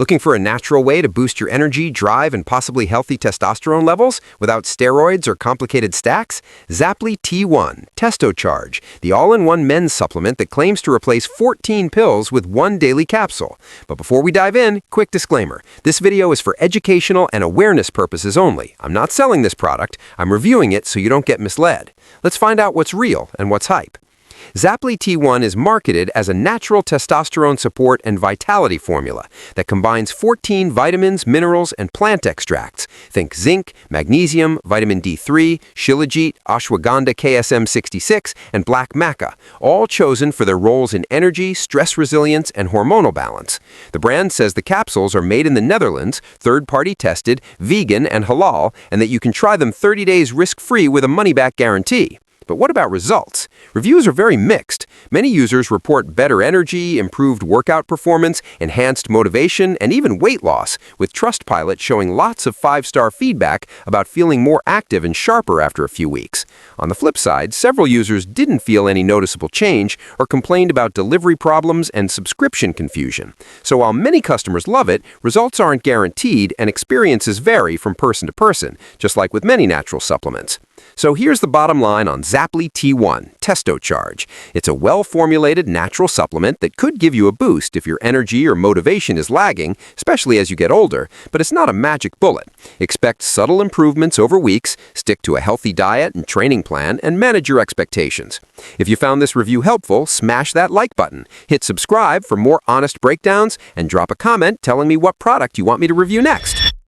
Looking for a natural way to boost your energy, drive, and possibly healthy testosterone levels without steroids or complicated stacks? Zapply T1, Testosterone, the all-in-one men's supplement that claims to replace 14 pills with one daily capsule. But before we dive in, quick disclaimer. This video is for educational and awareness purposes only. I'm not selling this product. I'm reviewing it so you don't get misled. Let's find out what's real and what's hype. Zapply T1 is marketed as a natural testosterone support and vitality formula that combines 14 vitamins, minerals, and plant extracts. Think zinc, magnesium, vitamin D3, shilajit, ashwagandha KSM66, and black maca, all chosen for their roles in energy, stress resilience, and hormonal balance. The brand says the capsules are made in the Netherlands, third-party tested, vegan, and halal, and that you can try them 30 days risk-free with a money-back guarantee. But what about results? Reviews are very mixed. Many users report better energy, improved workout performance, enhanced motivation, and even weight loss, with Trustpilot showing lots of 5-star feedback about feeling more active and sharper after a few weeks. On the flip side, several users didn't feel any noticeable change or complained about delivery problems and subscription confusion. So while many customers love it, results aren't guaranteed and experiences vary from person to person, just like with many natural supplements. So here's the bottom line on Zapply T1, Testosterone. It's a well-formulated natural supplement that could give you a boost if your energy or motivation is lagging, especially as you get older, but it's not a magic bullet. Expect subtle improvements over weeks, stick to a healthy diet and training plan, and manage your expectations. If you found this review helpful, smash that like button, hit subscribe for more honest breakdowns, and drop a comment telling me what product you want me to review next.